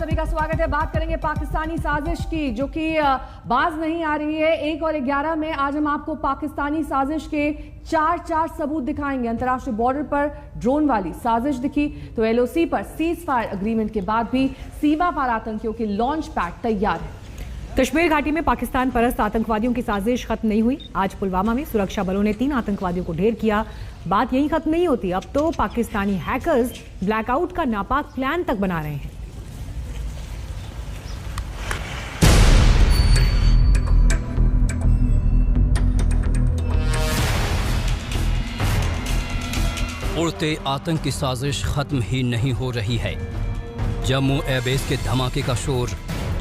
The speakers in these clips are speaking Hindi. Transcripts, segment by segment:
सभी का स्वागत है। बात करेंगे पाकिस्तानी साजिश की, जो कि बाज नहीं आ रही है। 1 और 11 में आज हम आपको पाकिस्तानी साजिश के चार सबूत दिखाएंगे। अंतर्राष्ट्रीय बॉर्डर पर ड्रोन वाली साजिश दिखी तो LOC पर सीज फायर अग्रीमेंट के बाद भी सीमा पार आतंकियों के लॉन्च पैड तैयार है। कश्मीर घाटी में पाकिस्तान परस्त आतंकवादियों की साजिश खत्म नहीं हुई। आज पुलवामा में सुरक्षा बलों ने 3 आतंकवादियों को ढेर किया। बात यही खत्म नहीं होती, अब तो पाकिस्तानी हैकर्स ब्लैकआउट का नापाक प्लान तक बना रहे हैं। उड़ते आतंक की साजिश खत्म ही नहीं हो रही है। जम्मू एयरबेस के धमाके का शोर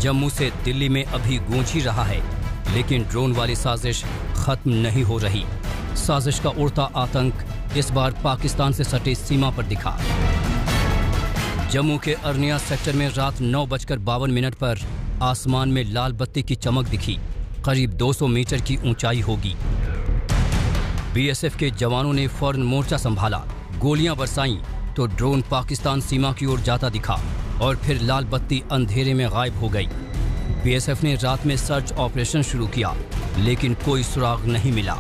जम्मू से दिल्ली में अभी गूंज ही रहा है, लेकिन ड्रोन वाली साजिश खत्म नहीं हो रही। साजिश का उड़ता आतंक इस बार पाकिस्तान से सटे सीमा पर दिखा। जम्मू के अरनिया सेक्टर में रात 9:52 पर आसमान में लाल बत्ती की चमक दिखी। करीब 200 मीटर की ऊंचाई होगी। BSF के जवानों ने फौरन मोर्चा संभाला, गोलियां बरसाईं तो ड्रोन पाकिस्तान सीमा की ओर जाता दिखा और फिर लाल बत्ती अंधेरे में गायब हो गई। BSF ने रात में सर्च ऑपरेशन शुरू किया, लेकिन कोई सुराग नहीं मिला।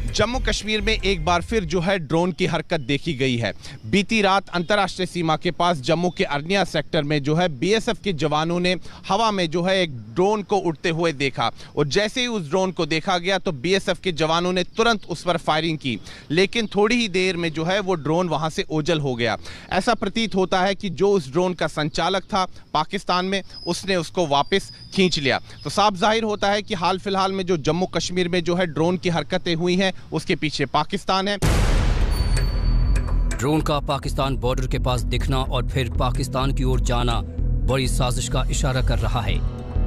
जम्मू कश्मीर में एक बार फिर जो है ड्रोन की हरकत देखी गई है। बीती रात अंतर्राष्ट्रीय सीमा के पास जम्मू के अरनिया सेक्टर में जो है BSF के जवानों ने हवा में जो है एक ड्रोन को उड़ते हुए देखा और जैसे ही उस ड्रोन को देखा गया तो BSF के जवानों ने तुरंत उस पर फायरिंग की, लेकिन थोड़ी ही देर में जो है वो ड्रोन वहां से ओझल हो गया। ऐसा प्रतीत होता है कि जो उस ड्रोन का संचालक था पाकिस्तान में, उसने उसको वापस खींच लिया। तो साफ जाहिर होता है कि हाल फिलहाल में जो जम्मू कश्मीर में जो है ड्रोन की हरकतें हुई हैं उसके पीछे पाकिस्तान है। ड्रोन का पाकिस्तान बॉर्डर के पास दिखना और फिर पाकिस्तान की ओर जाना बड़ी साजिश का इशारा कर रहा है।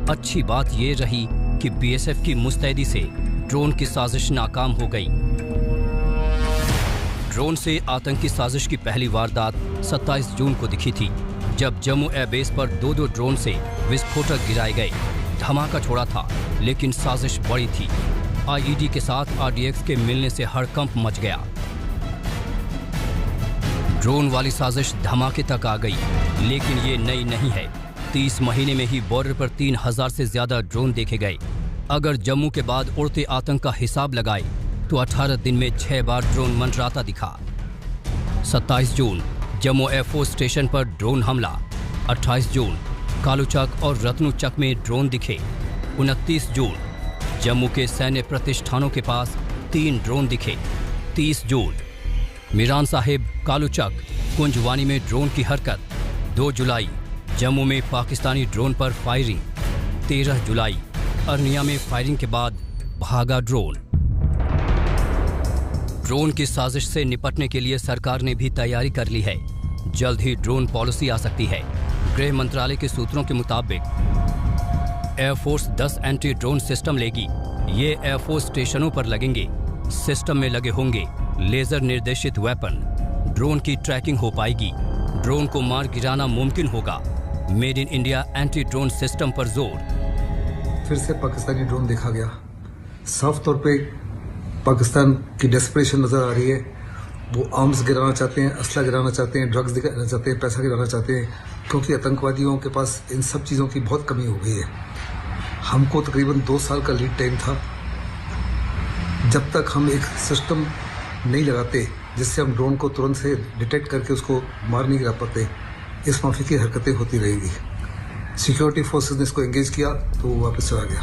अच्छी बात यह रही कि BSF की मुस्तैदी से ड्रोन की साजिश नाकाम हो गई। ड्रोन से आतंकी साजिश की पहली वारदात 27 जून को दिखी थी, जब जम्मू एयरबेस पर 2 ड्रोन से विस्फोटक गिराए गए। धमाका छोड़ा था, लेकिन साजिश बड़ी थी। IED के साथ RDX के मिलने से हड़कंप मच गया। ड्रोन वाली साजिश धमाके तक आ गई, लेकिन ये नई नहीं है। 30 महीने में ही बॉर्डर पर 3000 से ज्यादा ड्रोन देखे गए। अगर जम्मू के बाद उड़ते आतंक का हिसाब लगाए तो 18 दिन में 6 बार ड्रोन मंडराता दिखा। 27 जून जम्मू एयरफोर्स स्टेशन पर ड्रोन हमला। 28 जून कालूचक और रत्नूचक में ड्रोन दिखे। 29 जून जम्मू के सैन्य प्रतिष्ठानों के पास 3 ड्रोन दिखे। 30 जून मीरान साहिब, कालूचक, कुंजवानी में ड्रोन की हरकत। 2 जुलाई जम्मू में पाकिस्तानी ड्रोन पर फायरिंग। 13 जुलाई अरनिया में फायरिंग के बाद भागा ड्रोन। ड्रोन की साजिश से निपटने के लिए सरकार ने भी तैयारी कर ली है। जल्द ही ड्रोन पॉलिसी आ सकती है। गृह मंत्रालय के सूत्रों के मुताबिक एयरफोर्स 10 एंटी ड्रोन सिस्टम लेगी। ये एयरफोर्स स्टेशनों पर लगेंगे। सिस्टम में लगे होंगे लेजर निर्देशित वेपन। ड्रोन की ट्रैकिंग हो पाएगी। ड्रोन को मार गिराना मुमकिन होगा। Made in India anti drone system पर जोर। फिर से पाकिस्तानी ड्रोन देखा गया। साफ तौर पे पाकिस्तान की डेस्परेशन नजर आ रही है। वो आर्म्स गिराना चाहते हैं, असला गिराना चाहते हैं, ड्रग्स गिराना चाहते हैं, पैसा गिराना चाहते हैं, क्योंकि आतंकवादियों के पास इन सब चीज़ों की बहुत कमी हो गई है। हमको तकरीबन 2 साल का लीड टाइम था। जब तक हम एक सिस्टम नहीं लगाते जिससे हम ड्रोन को तुरंत से डिटेक्ट करके उसको मार नहीं गिरा पाते, इस माफी की हरकतें होती रहेगी। सिक्योरिटी फोर्सेस ने इसको एंगेज किया तो वो वापस चला गया।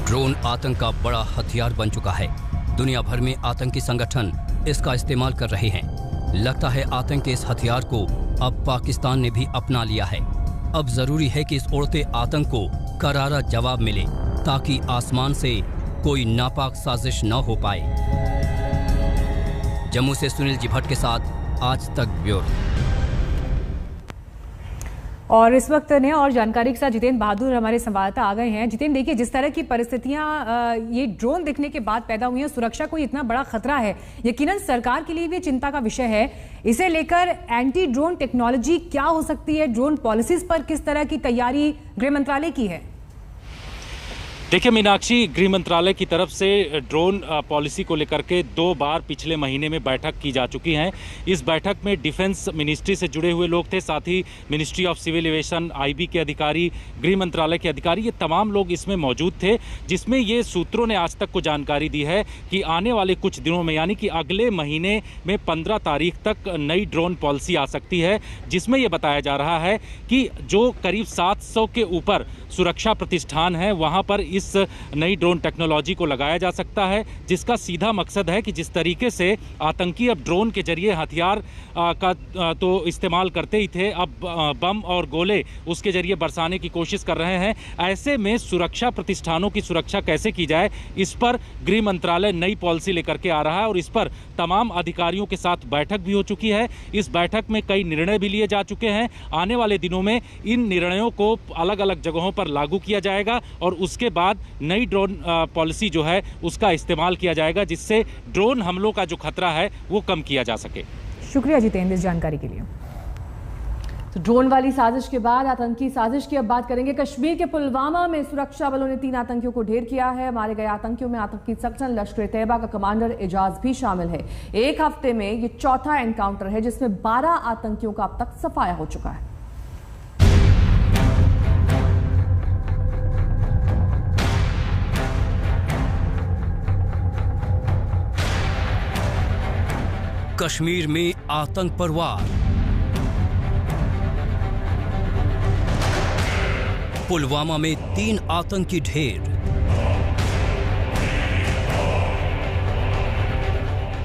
ड्रोन आतंक का बड़ा हथियार बन चुका है। दुनिया भर में आतंकी संगठन इसका इस्तेमाल कर रहे हैं। लगता है आतंक के इस हथियार को अब पाकिस्तान ने भी अपना लिया है। अब जरूरी है कि इस उड़ते आतंक को करारा जवाब मिले, ताकि आसमान से कोई नापाक साजिश न हो पाए। जम्मू से सुनील जी भट्ट के साथ आज तक ब्यूरो। और इस वक्त नए और जानकारी के साथ जितेंद्र बहादुर हमारे संवाददाता आ गए हैं। जितेंद्र, देखिए जिस तरह की परिस्थितियां ये ड्रोन दिखने के बाद पैदा हुई हैं, सुरक्षा को इतना बड़ा खतरा है, यकीनन सरकार के लिए भी चिंता का विषय है। इसे लेकर एंटी ड्रोन टेक्नोलॉजी क्या हो सकती है, ड्रोन पॉलिसीज पर किस तरह की तैयारी गृह मंत्रालय की है? देखिए मीनाक्षी, गृह मंत्रालय की तरफ से ड्रोन पॉलिसी को लेकर के 2 बार पिछले महीने में बैठक की जा चुकी है। इस बैठक में डिफेंस मिनिस्ट्री से जुड़े हुए लोग थे, साथ ही ministry of civil aviation, IB के अधिकारी, गृह मंत्रालय के अधिकारी, ये तमाम लोग इसमें मौजूद थे, जिसमें ये सूत्रों ने आज तक को जानकारी दी है कि आने वाले कुछ दिनों में, यानी कि अगले महीने में 15 तारीख तक नई ड्रोन पॉलिसी आ सकती है, जिसमें यह बताया जा रहा है कि जो करीब 700 के ऊपर सुरक्षा प्रतिष्ठान हैं, वहाँ पर इस नई ड्रोन टेक्नोलॉजी को लगाया जा सकता है, जिसका सीधा मकसद है कि जिस तरीके से आतंकी अब ड्रोन के जरिए हथियार का तो इस्तेमाल करते ही थे, अब बम और गोले उसके जरिए बरसाने की कोशिश कर रहे हैं। ऐसे में सुरक्षा प्रतिष्ठानों की सुरक्षा कैसे की जाए, इस पर गृह मंत्रालय नई पॉलिसी लेकर के आ रहा है और इस पर तमाम अधिकारियों के साथ बैठक भी हो चुकी है। इस बैठक में कई निर्णय भी लिए जा चुके हैं। आने वाले दिनों में इन निर्णयों को अलग अलग जगहों पर लागू किया जाएगा और उसके बाद नई ड्रोन पॉलिसी जो है उसका इस्तेमाल किया जाएगा, जिससे ड्रोन हमलों का जो खतरा है वो कम किया जा सके। शुक्रिया जितेंद्र इस जानकारी के लिए। तो ड्रोन वाली साजिश के बाद आतंकी साजिश की अब बात करेंगे। कश्मीर के पुलवामा में सुरक्षा बलों ने 3 आतंकियों को ढेर किया है। मारे गए आतंकियों में आतंकी संगठन लश्कर तैयबा का कमांडर एजाज भी शामिल है। एक हफ्ते में ये चौथा एनकाउंटर है जिसमें 12 आतंकियों का अब तक सफाया हो चुका है। कश्मीर में आतंक पर वार। पुलवामा में 3 आतंकी ढेर।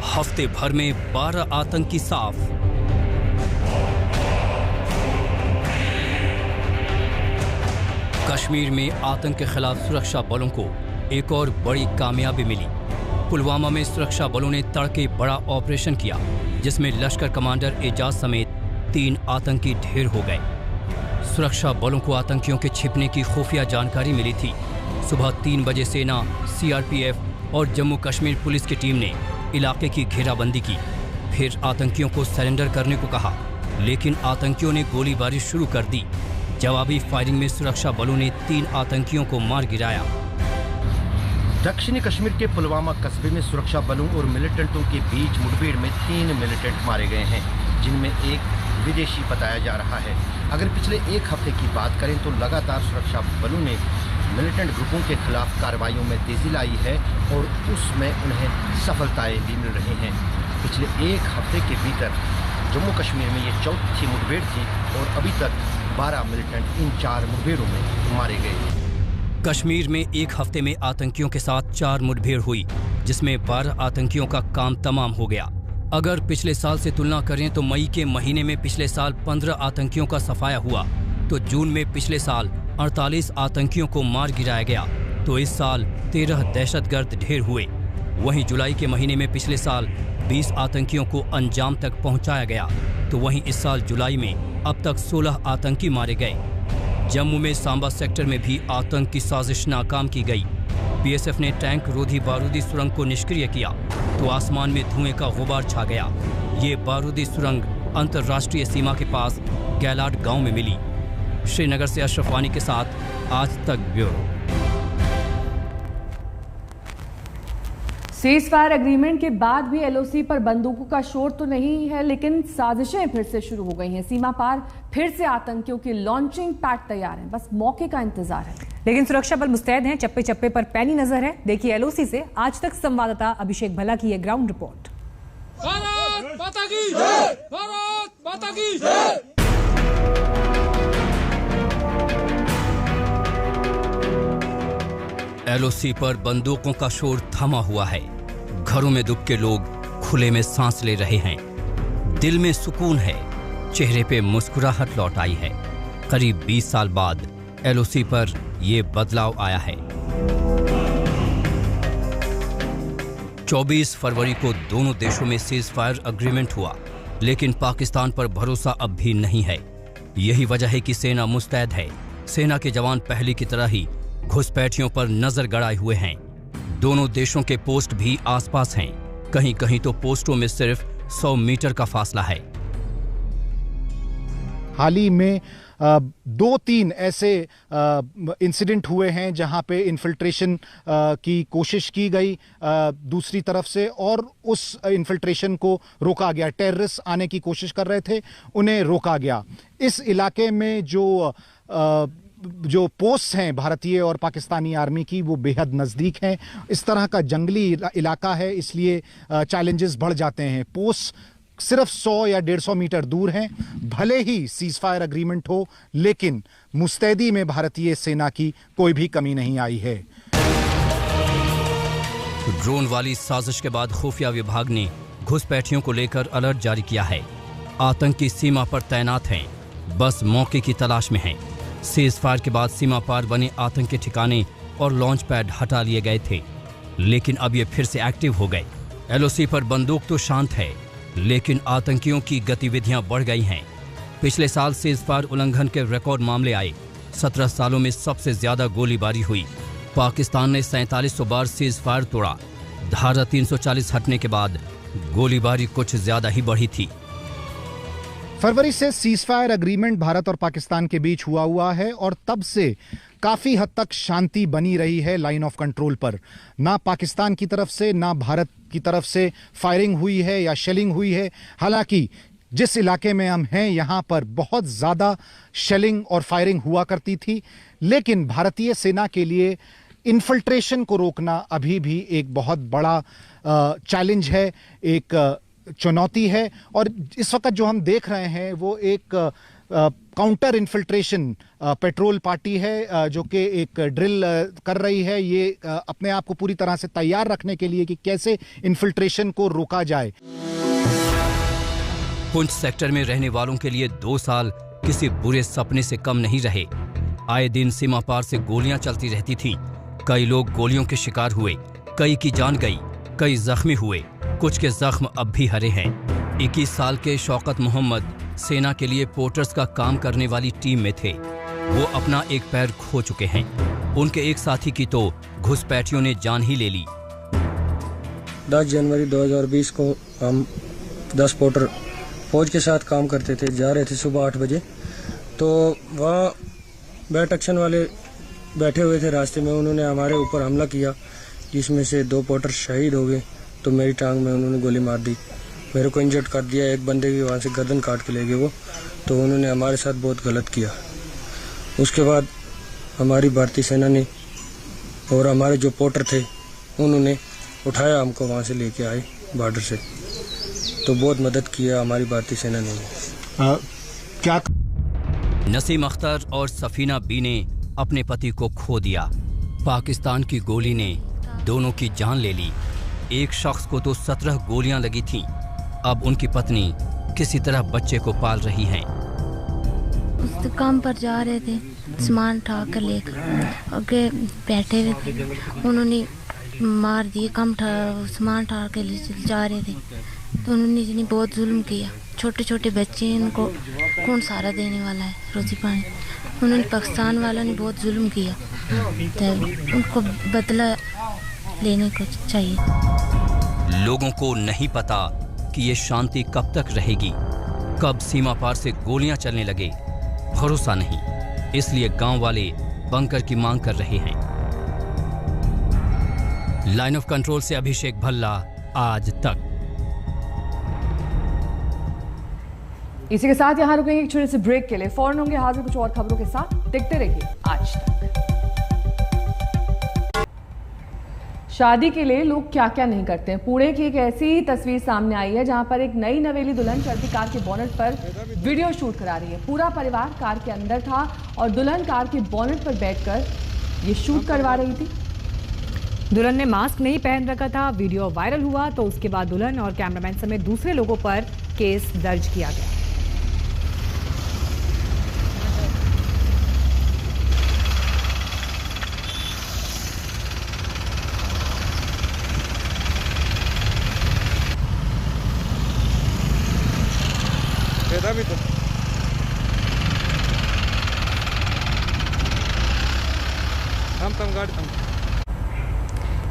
हफ्ते भर में 12 आतंकी साफ। कश्मीर में आतंक के खिलाफ सुरक्षा बलों को एक और बड़ी कामयाबी मिली। पुलवामा में सुरक्षा बलों ने तड़के बड़ा ऑपरेशन किया, जिसमें लश्कर कमांडर एजाज समेत 3 आतंकी ढेर हो गए। सुरक्षा बलों को आतंकियों के छिपने की खुफिया जानकारी मिली थी। सुबह 3 बजे सेना, सीआरपीएफ और जम्मू कश्मीर पुलिस की टीम ने इलाके की घेराबंदी की। फिर आतंकियों को सरेंडर करने को कहा, लेकिन आतंकियों ने गोलीबारी शुरू कर दी। जवाबी फायरिंग में सुरक्षा बलों ने 3 आतंकियों को मार गिराया। दक्षिणी कश्मीर के पुलवामा कस्बे में सुरक्षा बलों और मिलिटेंटों के बीच मुठभेड़ में 3 मिलिटेंट मारे गए हैं, जिनमें एक विदेशी बताया जा रहा है। अगर पिछले 1 हफ्ते की बात करें तो लगातार सुरक्षा बलों ने मिलिटेंट ग्रुपों के खिलाफ कार्रवाइयों में तेजी लाई है और उसमें उन्हें सफलताएं भी मिल रही हैं। पिछले 1 हफ्ते के भीतर जम्मू कश्मीर में ये चौथी मुठभेड़ थी और अभी तक 12 मिलिटेंट इन 4 मुठभेड़ों में मारे गए। कश्मीर में 1 हफ्ते में आतंकियों के साथ 4 मुठभेड़ हुई, जिसमें 12 आतंकियों का काम तमाम हो गया। अगर पिछले साल से तुलना करें तो मई के महीने में पिछले साल 15 आतंकियों का सफाया हुआ, तो जून में पिछले साल 48 आतंकियों को मार गिराया गया, तो इस साल 13 दहशतगर्द ढेर हुए। वहीं जुलाई के महीने में पिछले साल 20 आतंकियों को अंजाम तक पहुंचाया गया, तो वहीं इस साल जुलाई में अब तक 16 आतंकी मारे गए। जम्मू में सांबा सेक्टर में भी आतंक की साजिश नाकाम की गई। बीएसएफ ने टैंक रोधी बारूदी सुरंग को निष्क्रिय किया, तो आसमान में धुएं का गुबार छा गया। ये बारूदी सुरंग अंतर्राष्ट्रीय सीमा के पास गैलाड गांव में मिली। श्रीनगर से अशरफ वानी के साथ आज तक ब्यूरो। सीज फायर एग्रीमेंट के बाद भी एलओसी पर बंदूकों का शोर तो नहीं है, लेकिन साजिशें फिर से शुरू हो गई हैं। सीमा पार फिर से आतंकियों की लॉन्चिंग पैड तैयार है, बस मौके का इंतजार है। लेकिन सुरक्षा बल मुस्तैद हैं, चप्पे चप्पे पर पैनी नजर है। देखिए एलओसी से आज तक संवाददाता अभिषेक भल्ला की ग्राउंड रिपोर्ट। भारत माता की जय! भारत माता की जय! एलओसी पर बंदूकों का शोर थमा हुआ है। घरों में दुबके लोग खुले में सांस ले रहे हैं। दिल में सुकून है, चेहरे पे मुस्कुराहट लौट आई है। करीब 20 साल बाद एलओसी पर यह बदलाव आया है। 24 फरवरी को दोनों देशों में सीज फायर एग्रीमेंट हुआ, लेकिन पाकिस्तान पर भरोसा अब भी नहीं है। यही वजह है कि सेना मुस्तैद है। सेना के जवान पहले की तरह ही घुसपैठियों पर नजर गड़ाए हुए हैं। दोनों देशों के पोस्ट भी आसपास हैं। कहीं कहीं तो पोस्टों में सिर्फ 100 मीटर का फासला है। हाल ही में 2-3 ऐसे इंसिडेंट हुए हैं जहां पे इन्फिल्ट्रेशन की कोशिश की गई दूसरी तरफ से और उस इन्फिल्ट्रेशन को रोका गया। टेररिस्ट आने की कोशिश कर रहे थे, उन्हें रोका गया। इस इलाके में जो पोस्ट हैं भारतीय और पाकिस्तानी आर्मी की, वो बेहद नज़दीक हैं। इस तरह का जंगली इलाका है, इसलिए चैलेंजेस बढ़ जाते हैं। पोस्ट सिर्फ 100 या 150 मीटर दूर हैं। भले ही सीज फायर एग्रीमेंट हो, लेकिन मुस्तैदी में भारतीय सेना की कोई भी कमी नहीं आई है। ड्रोन वाली साजिश के बाद खुफिया विभाग ने घुसपैठियों को लेकर अलर्ट जारी किया है। आतंकी सीमा पर तैनात हैं, बस मौके की तलाश में हैं। सीज फायर के बाद सीमा पार बने आतंकी ठिकाने और लॉन्च पैड हटा लिए गए थे, लेकिन अब ये फिर से एक्टिव हो गए। LOC पर बंदूक तो शांत है, लेकिन आतंकियों की गतिविधियां बढ़ गई हैं। पिछले साल सीज फायर उल्लंघन के रिकॉर्ड मामले आए। 17 सालों में सबसे ज्यादा गोलीबारी हुई। पाकिस्तान ने 4700 बार सीज फायर तोड़ा। धारा 340 हटने के बाद गोलीबारी कुछ ज्यादा ही बढ़ी थी। फरवरी से सीज फायर एग्रीमेंट भारत और पाकिस्तान के बीच हुआ है और तब से काफी हद तक शांति बनी रही है लाइन ऑफ कंट्रोल पर। ना पाकिस्तान की तरफ से ना भारत की तरफ से फायरिंग हुई है या शेलिंग हुई है। हालांकि जिस इलाके में हम हैं यहाँ पर बहुत ज्यादा शेलिंग और फायरिंग हुआ करती थी, लेकिन भारतीय सेना के लिए इन्फिल्ट्रेशन को रोकना अभी भी एक बहुत बड़ा चैलेंज है, एक चुनौती है। और इस वक्त जो हम देख रहे हैं वो एक काउंटर इन्फिल्ट्रेशन पेट्रोल पार्टी है जो कि एक ड्रिल कर रही है, ये अपने आप को पूरी तरह से तैयार रखने के लिए कि कैसे इन्फिल्ट्रेशन को रोका जाए। पुंछ सेक्टर में रहने वालों के लिए 2 साल किसी बुरे सपने से कम नहीं रहे। आए दिन सीमा पार से गोलियां चलती रहती थी। कई लोग गोलियों के शिकार हुए, कई की जान गई, कई जख्मी हुए, कुछ के जख्म अब भी हरे हैं। 21 साल के शौकत मोहम्मद सेना के लिए पोर्टर्स का काम करने वाली टीम में थे। वो अपना एक पैर खो चुके हैं। उनके एक साथी की तो घुसपैठियों ने जान ही ले ली। 10 जनवरी 2020 को हम 10 पोर्टर फौज के साथ काम करते थे, जा रहे थे सुबह 8 बजे। तो वहाँ बैट एक्शन वाले बैठे हुए थे रास्ते में, उन्होंने हमारे ऊपर हमला किया, जिसमें से 2 पोर्टर शहीद हो गए। तो मेरी टांग में उन्होंने गोली मार दी, मेरे को इंजर्ड कर दिया। एक बंदे की वहाँ से गर्दन काट के ले गए वो। तो उन्होंने हमारे साथ बहुत गलत किया। उसके बाद हमारी भारतीय सेना ने और हमारे जो पोर्टर थे उन्होंने उठाया, हमको वहाँ से लेके आए बॉर्डर से। तो बहुत मदद किया हमारी भारतीय सेना ने। क्या नसीम अख्तर और सफीना बी ने अपने पति को खो दिया। पाकिस्तान की गोली ने दोनों की जान ले ली। एक शख्स को तो 17 गोलियां लगी थीं। अब उनकी पत्नी किसी तरह बच्चे को पाल रही हैं। उस काम पर जा रहे थे, सामान उठा कर लेकर आगे बैठे हुए थे, उन्होंने मार दिए। सामान उठा के जा रहे थे तो उन्होंने बहुत जुल्म किया। छोटे छोटे बच्चे हैं, उनको कौन सहारा देने वाला है, रोजी पानी। उन्होंने पाकिस्तान वालों ने बहुत जुल्म किया, तो उनको बदला लेने को चाहिए। लोगों को नहीं पता कि ये शांति कब तक रहेगी, कब सीमा पार से गोलियां चलने लगे, भरोसा नहीं। इसलिए गांव वाले बंकर की मांग कर रहे हैं। लाइन ऑफ कंट्रोल से अभिषेक भल्ला, आज तक। इसी के साथ यहां रुकेंगे एक छोटे से ब्रेक के लिए। फौरन होंगे हाजिर कुछ और खबरों के साथ। देखते रहिए आज तक। शादी के लिए लोग क्या क्या नहीं करते हैं। पुणे की एक ऐसी तस्वीर सामने आई है जहां पर एक नई नवेली दुल्हन चलती कार के बोनेट पर वीडियो शूट करा रही है। पूरा परिवार कार के अंदर था और दुल्हन कार के बोनेट पर बैठकर ये शूट करवा रही थी। दुल्हन ने मास्क नहीं पहन रखा था। वीडियो वायरल हुआ तो उसके बाद दुल्हन और कैमरामैन समेत दूसरे लोगों पर केस दर्ज किया गया। भी तो हम गाड़ी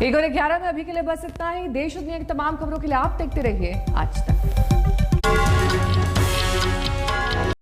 1:11 में अभी के लिए बस इतना ही। देश और दुनिया की तमाम खबरों के लिए आप देखते रहिए आज तक।